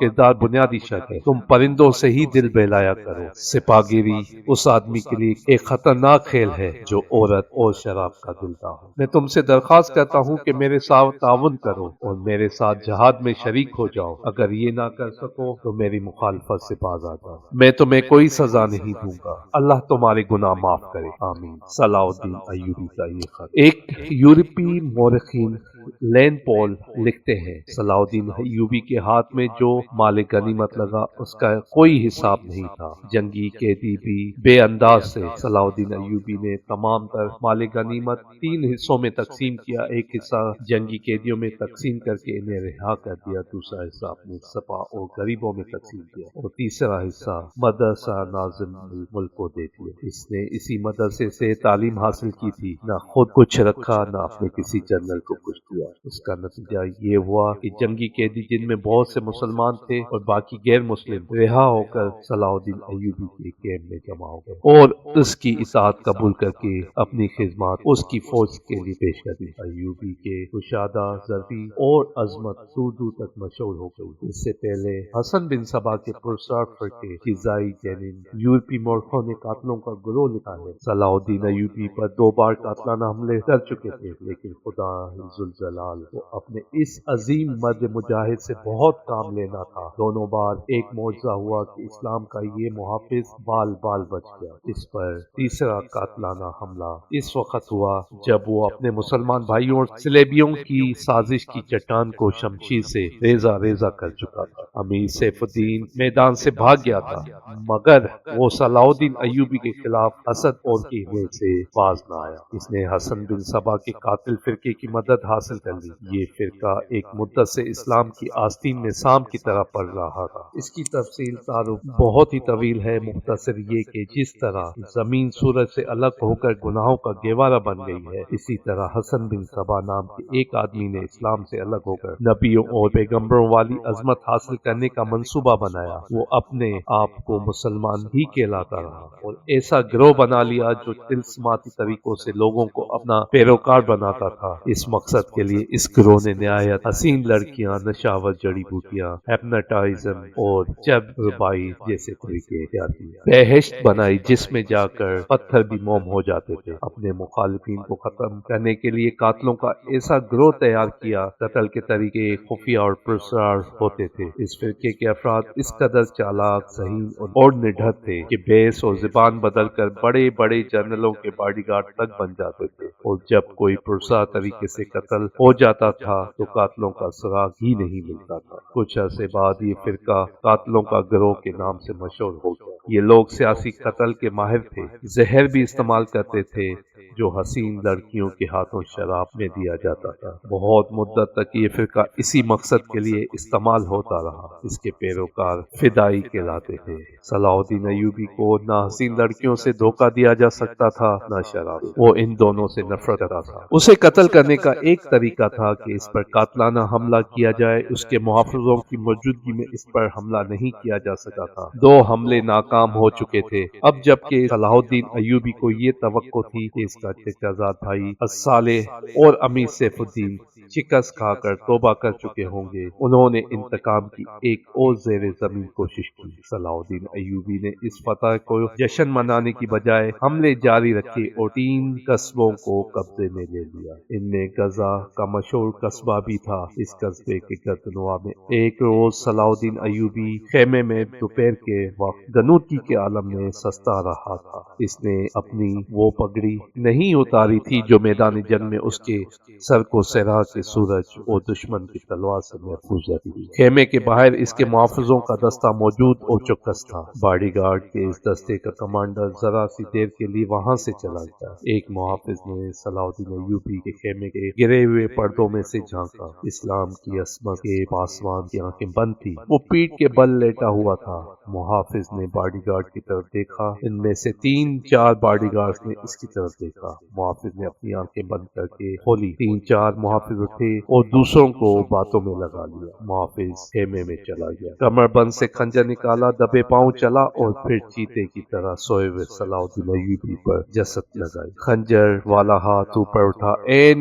کردار بنیادی شرط ہے۔ تم پرندوں سے ہی دل بہلایا کرو۔ سپاہ گیری اس آدمی کے لیے ایک خطرناک کھیل ہے جو عورت اور شراب کا دلتا ہو۔ میں تم سے درخواست کرتا ہوں کہ میرے ساتھ تعاون کرو اور میرے ساتھ جہاد میں شریک ہو جاؤ۔ اگر یہ نہ کر سکو تو میری مخالفت سے باز آ جاؤ، میں تمہیں کوئی سزا نہیں دوں گا۔ اللہ تمہارے گناہ معاف کرے، آمین۔ صلاح الدین ایوبی کا یہ خط۔ ایک یورپی مورخین لین پول لکھتے ہیں صلاح الدین ایوبی کے ہاتھ میں جو مال غنیمت لگا اس کا کوئی حساب نہیں تھا۔ جنگی قیدی بھی بے انداز سے صلاح الدین ایوبی نے تمام تر مال غنیمت 3 حصوں میں تقسیم کیا۔ ایک حصہ جنگی قیدیوں میں تقسیم کر کے انہیں رہا کر دیا، دوسرا حصہ اپنے سپاہ اور غریبوں میں تقسیم کیا اور تیسرا حصہ مدرسہ ناظم ملک کو دے دیا۔ اس نے اسی مدرسے سے تعلیم حاصل کی تھی، نہ خود کچھ رکھا نہ اپنے کسی جنرل کو کچھ دیا۔ اس کا نتیجہ یہ ہوا کہ جنگی قیدی جن میں بہت سے مسلمان تھے اور باقی غیر مسلم رہا ہو کر صلاح الدین ایوبی کے کیمپ میں جمع ہو گئے اور اس کی اطاعت قبول کر کے اپنی خدمات اس کی فوج کے لیے پیش کر دی۔ ایوبی کے کشادہ ظرفی اور عظمت دور دور تک مشہور ہو گئی۔ اس سے پہلے حسن بن صبا کے پرسرار فرقے قزائی جنین یورپی مورخوں نے قاتلوں کا گروہ لکھا ہے۔ صلاح الدین ایوبی پر 2 بار قاتلانہ حملے کر چکے تھے، لیکن خدا ذوالجلال کو اپنے اس عظیم مرد مجاہد سے بہت کام لینا تھا۔ دونوں بار ایک معجزہ ہوا کہ اسلام کا یہ محافظ بال بال بچ گیا۔ اس پر تیسرا قاتلانہ حملہ اس وقت ہوا جب وہ اپنے مسلمان بھائیوں اور صلیبیوں کی سازش کی چٹان کو شمشیر سے ریزہ ریزہ کر چکا تھا۔ امیر سیف الدین میدان سے بھاگ گیا تھا مگر وہ صلاح الدین ایوبی کے خلاف حسد اور کینے سے باز نہ آیا۔ اس نے حسن بن صبا کے قاتل فرقے کی مدد حاصل کر لی۔ یہ فرقہ ایک مدت سے اسلام کی آستین میں سام کی طرح پڑ رہا تھا۔ اس کی تفصیل تعارف بہت ہی طویل ہے، مختصر یہ کہ جس طرح زمین سورج سے الگ ہو کر گناہوں کا گہوارہ بن گئی ہے، اسی طرح حسن بن صبا نام کے ایک آدمی نے اسلام سے الگ ہو کر نبیوں اور پیغمبروں والی عظمت حاصل کرنے کا منصوبہ بنایا۔ وہ اپنے آپ کو مسلمان ہی کہلاتا رہا اور ایسا گروہ بنا لیا جو طلسماتی طریقوں سے لوگوں کو اپنا پیروکار بناتا تھا۔ اس مقصد کے لیے اس گروہ نے نہایت حسین لڑکیاں، نشاور جڑی بوٹیاں، ہیپناٹائزم اور چب ربائی جیسے طریقے اختیار کیے۔ بہشت بنائی جس میں جا کر پتھر بھی موم ہو جاتے تھے۔ اپنے مخالفین کو ختم کرنے کے لیے قاتلوں کا ایسا گروہ تیار کیا۔ قتل کے طریقے خفیہ اور پراسرار ہوتے تھے۔ اس فرقے کے افراد اس قدر چالاک، ذہین اور نڈر تھے کہ بیس اور زبان بدل کر بڑے بڑے جنرلوں کے باڈی گارڈ تک بن جاتے تھے، اور جب کوئی پرسرار طریقے سے قتل ہو جاتا تھا تو قاتلوں کا سراغ ہی نہیں ملتا تھا۔ کچھ عرصے بعد یہ فرقہ قاتلوں کا گروہ کے نام سے مشہور ہو گیا۔ یہ لوگ سیاسی قتل کے ماہر تھے، زہر بھی استعمال کرتے تھے جو حسین لڑکیوں کے ہاتھوں شراب میں دیا جاتا تھا۔ بہت مدت تک یہ فرقہ اسی مقصد کے لیے استعمال ہوتا رہا۔ اس کے پیروکار فدائی کہلاتے تھے۔ صلاح الدین ایوبی کو نہ حسین لڑکیوں سے دھوکہ دیا جا سکتا تھا نہ شراب۔ وہ ان دونوں سے نفرت کرتا تھا۔ اسے قتل کرنے کا ایک طریقہ تھا کہ اس پر قاتلانہ حملہ کیا جائے۔ اس کے محافظوں کی موجودگی میں اس پر حملہ نہیں کیا جا سکا تھا۔ 2 حملے ناکام ہو چکے تھے۔ اب جبکہ صلاح الدین ایوبی کو یہ توقع تھی کہ اس کا چچا زاد بھائی الصالح اور امیر سیف الدین شکست کھا کر توبہ کر چکے ہوں گے، انہوں نے انتقام کی ایک اور زیر زمین کوشش کی۔ صلاح الدین ایوبی نے اس فتح کو جشن منانے کی بجائے حملے جاری رکھے اور 3 قصبوں کو قبضے میں لے لیا۔ ان میں غزہ کا مشہور قصبہ بھی تھا۔ اس قصبے کے گردنواں میں ایک روز صلاح الدین ایوبی خیمے میں دوپہر کے وقت گنوتی کے عالم میں سستا رہا تھا۔ اس نے اپنی وہ پگڑی نہیں اتاری تھی جو میدان جنگ میں اس کے سر کو صحرا کے سورج اور دشمن کی تلوار سے محفوظ رہتی تھی۔ خیمے کے باہر اس کے محافظوں کا دستہ موجود اور چوکس تھا۔ باڈی گارڈ کے اس دستے کا کمانڈر ذرا سی دیر کے لیے وہاں سے چلا گیا۔ ایک محافظ نے صلاح الدین ایوبی کے خیمے کے گرے ہوئے پردوں میں سے جھانکا۔ اسلام کی عصمت کے پاسبان کی آنکھیں بند تھی، وہ پیٹھ کے بل لیٹا ہوا تھا۔ محافظ نے باڈی گارڈ کی طرف دیکھا، ان میں سے 3-4 باڈی گارڈز نے اس کی طرف دیکھا۔ محافظ نے اپنی آنکھیں بند کر کے کھولی، 3-4 محافظ اٹھے اور دوسروں کو باتوں میں لگا لیا۔ محافظ خیمے میں چلا گیا، کمر بند سے خنجر نکالا، دبے پاؤں چلا اور پھر چیتے کی طرح سوئے ہوئے صلاح الدین ایوبی پر جسد لگائی۔ خنجر والا ہاتھ اوپر اٹھا،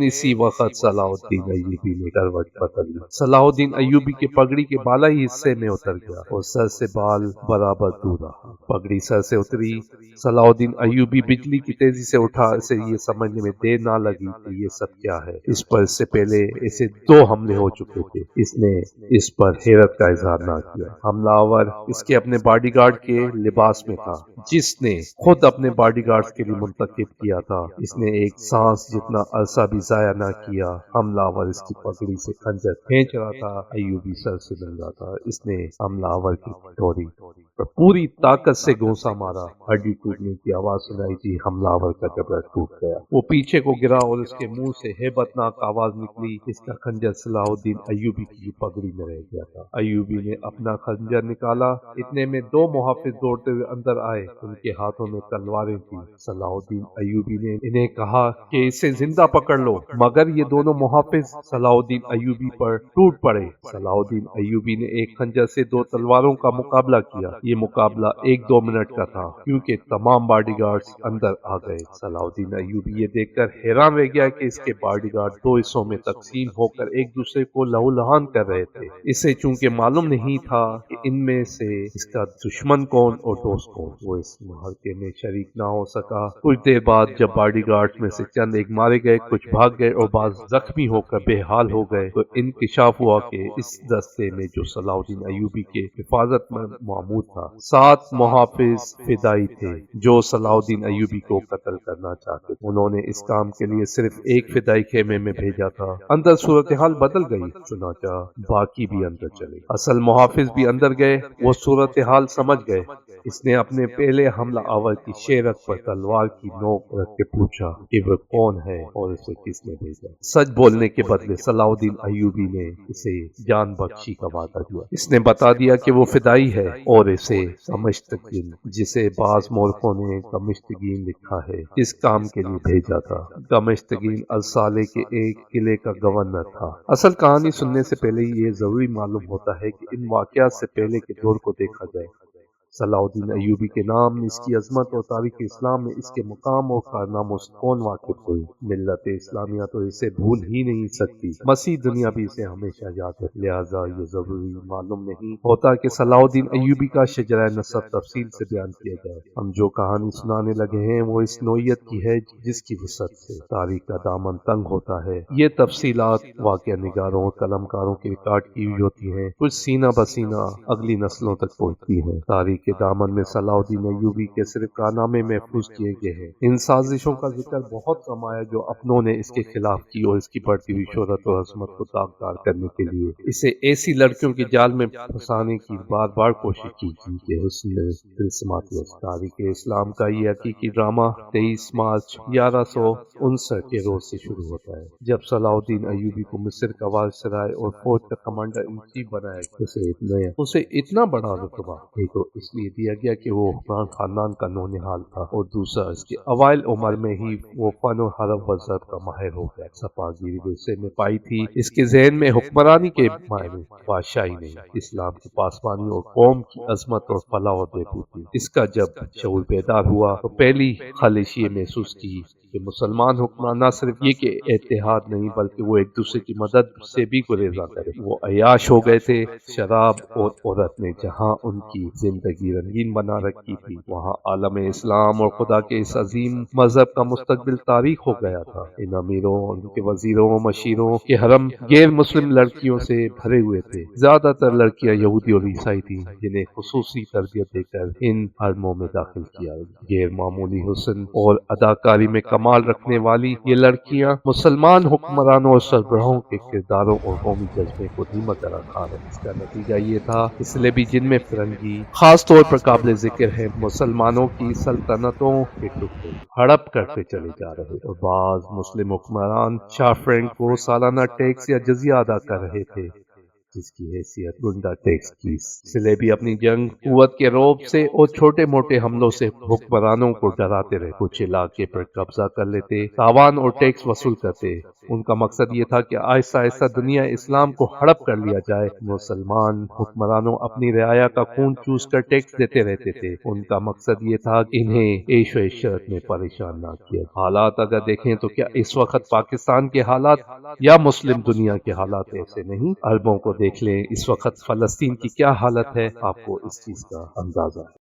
اسی وقت صلاح الدین ایوبی نے کروٹ بدل لی۔ صلاح الدین ایوبی کے پگڑی کے بالائی حصے میں اتر گیا اور سر سے بال برابر دور رہا۔ پگڑی سر سے اتری، صلاح الدین ایوبی بجلی کی تیزی سے اٹھا۔ اسے یہ سمجھنے میں دیر نہ لگی کہ یہ سب کیا ہے۔ اس سے پہلے اسے 2 حملے ہو چکے تھے۔ اس نے اس پر حیرت کا اظہار نہ کیا۔ حملہ آور اس کے اپنے باڈی گارڈ کے لباس میں تھا، جس نے خود اپنے باڈی گارڈز کے لیے منتخب کیا تھا۔ اس نے ایک سانس جتنا عرصہ بھی ضائع نہ کیا۔ حملہ آور اس کی پگڑی سے خنجر کھینچ رہا تھا، ایوبی سر سے ننگا تھا۔ اس نے حملہ آور کی ٹوری پر پوری طاقت سے گھونسا مارا، ہڈی ٹوٹنے کی آواز سنائی دی۔ حملہ آور کا جبڑا ٹوٹ گیا، وہ پیچھے کو گرا اور اس کے منہ سے ہیبت ناک آواز نکلی۔ اس کا خنجر صلاح الدین ایوبی کی پگڑی میں رہ گیا تھا۔ ایوبی نے اپنا خنجر نکالا، اتنے میں 2 محافظ دوڑتے ہوئے اندر آئے، ان کے ہاتھوں میں تلواریں تھیں۔ صلاح الدین ایوبی نے انہیں کہا کہ اسے زندہ پکڑ لو، مگر یہ دونوں محافظ صلاح الدین ایوبی پر ٹوٹ پڑے۔ صلاح الدین ایوبی نے ایک خنجر سے 2 تلواروں کا مقابلہ کیا۔ یہ مقابلہ 1-2 منٹ کا تھا، کیونکہ تمام باڈی گارڈز اندر آ گئے۔ صلاح الدین ایوبی یہ دیکھ کر حیران رہ گیا کہ اس کے باڈی گارڈ 2 حصوں میں تقسیم ہو کر ایک دوسرے کو لہو لہان کر رہے تھے۔ اسے چونکہ معلوم نہیں تھا کہ ان میں سے اس کا دشمن کون اور دوست کون، وہ اس معرکے میں شریک نہ ہو سکا۔ کچھ دیر بعد جب باڈی گارڈز میں سے چند ایک مارے گئے، کچھ بھاگ گئے اور بعض زخمی ہو کر بے حال ہو گئے، تو انکشاف ہوا کہ اس دستے میں جو صلاح الدین ایوبی کے حفاظت میں معمور تھا، 7 محافظ فدائی تھے جو صلاح الدین ایوبی کو قتل کرنا چاہتے تھے۔ انہوں نے اس کام کے لیے صرف ایک فدائی خیمے میں بھیجا تھا۔ اندر صورتحال بدل گئی، چنانچہ باقی بھی اندر چلے۔ اصل محافظ بھی اندر گئے، وہ صورتحال سمجھ گئے۔ اس نے اپنے پہلے حملہ آور کی شیرت پر تلوار کی نوک رکھ کے پوچھا کہ وہ کون ہے اور اسے کس نے بھیجا۔ سچ بولنے کے بدلے صلاح الدین ایوبی نے اسے جان بخشی کا وعدہ دیا۔ اس نے بتا دیا کہ وہ فدائی ہے اور اسے کمشتگین، جسے بعض مورخوں نے کمشتگین لکھا ہے، اس کام کے لیے بھیجا تھا۔ کمشتگین الصالح کے ایک قلعے کا گورنر تھا۔ اصل کہانی سننے سے پہلے یہ ضروری معلوم ہوتا ہے کہ ان واقعات سے پہلے کے دور کو دیکھا جائے۔ صلاح الدین ایوبی کے نام، اس کی عظمت اور تاریخ اسلام میں اس کے مقام اور کارناموں سے کون واقف ہوئی؟ ملت اسلامیہ تو اسے بھول ہی نہیں سکتی، مسیح دنیا بھی اسے ہمیشہ یاد ہے۔ لہٰذا یہ ضروری معلوم نہیں ہوتا کہ صلاح الدین ایوبی کا شجرہ نسب تفصیل سے بیان کیا جائے۔ ہم جو کہانی سنانے لگے ہیں وہ اس نوعیت کی ہے جس کی وسعت سے تاریخ کا دامن تنگ ہوتا ہے۔ یہ تفصیلات واقعہ نگاروں اور قلمکاروں کے ریکارڈ کی ہوئی ہوتی ہیں، کچھ سینہ بسینہ اگلی نسلوں تک پہنچتی ہیں۔ تاریخ کے دامن میں صلاح الدین ایوبی کے صرف کارنامے محفوظ کیے گئے ہیں۔ ان سازشوں کا ذکر بہت کم آیا جو اپنوں نے اس کے خلاف کی اور اس کی بڑھتی ہوئی شہرت اور عظمت کو داغدار کرنے کے لیے اسے ایسی لڑکیوں کے جال میں پھنسانے کی بار بار کوشش کی کہ حسن تاریخ اسلام کا یہ حقیقی ڈرامہ 23 مارچ 1159 کے روز سے شروع ہوتا ہے، جب صلاح الدین ایوبی کو مصر کا وائسرائے اور فوج کا کمانڈر ان چیف بنایا۔ اسے اتنا بڑا رتبہ ایک تو اس لیے دیا گیا کہ وہ حکمران خاندان کا نونہال تھا، اور دوسرا اس کے اوائل عمر میں ہی وہ فن و حرف و ضرب کا ماہر ہو گیا۔ سپاہگیری ورثے میں پائی تھی، اس کے ذہن میں حکمرانی کے معنی بادشاہی نہیں، اسلام کی پاسبانی اور قوم کی عظمت اور فلاح و بہبود تھی۔ اس کا جب شعور بیدار ہوا تو پہلی خواہش یہ محسوس کی کہ مسلمان حکمران نہ صرف یہ کہ اتحاد نہیں بلکہ وہ ایک دوسرے کی مدد سے بھی گریزاں کرے۔ وہ عیاش ہو گئے تھے، شراب اور عورت نے جہاں ان کی زندگی رنگین بنا رکھی تھی، وہاں عالم اسلام اور خدا کے اس عظیم مذہب کا مستقبل تاریخ ہو گیا تھا۔ ان امیروں اور ان کے وزیروں و مشیروں کے حرم غیر مسلم لڑکیوں سے بھرے ہوئے تھے۔ زیادہ تر لڑکیاں یہودی اور عیسائی تھیں، جنہیں خصوصی تربیت دے کر ان حرموں میں داخل کیا۔ غیر معمولی حسن اور اداکاری میں کمال رکھنے والی یہ لڑکیاں مسلمان حکمرانوں اور سربراہوں کے کرداروں اور قومی جذبے کو دھیمک رکھا ہے۔ اس کا نتیجہ یہ تھا اس لیے بھی جن میں فرنگی خاص طور پر قابل ذکر ہے، مسلمانوں کی سلطنتوں کے ٹکڑے ہڑپ کرتے چلے جا رہے، اور بعض مسلم حکمران شاہ فرینک کو سالانہ ٹیکس یا جزیہ ادا کر رہے تھے۔ جس کی حیثیت گنڈا ٹیکس کی۔ سلیبی اپنی جنگ قوت کے رعب سے اور چھوٹے موٹے حملوں سے حکمرانوں کو ڈراتے رہے، کچھ علاقے پر قبضہ کر لیتے، تاوان اور ٹیکس وصول کرتے۔ ان کا مقصد یہ تھا کہ آہستہ آہستہ دنیا اسلام کو ہڑپ کر لیا جائے۔ مسلمان حکمرانوں اپنی رعایا کا خون چوس کر ٹیکس دیتے رہتے تھے۔ ان کا مقصد یہ تھا کہ انہیں عیش و عشرت میں پریشان نہ کیا۔ حالات اگر دیکھیں تو کیا اس وقت پاکستان کے حالات یا مسلم دنیا کے حالات ایسے نہیں؟ عربوں کو دیکھ لیں، اس وقت فلسطین کی کیا حالت ہے، آپ کو اس چیز کا اندازہ ہے۔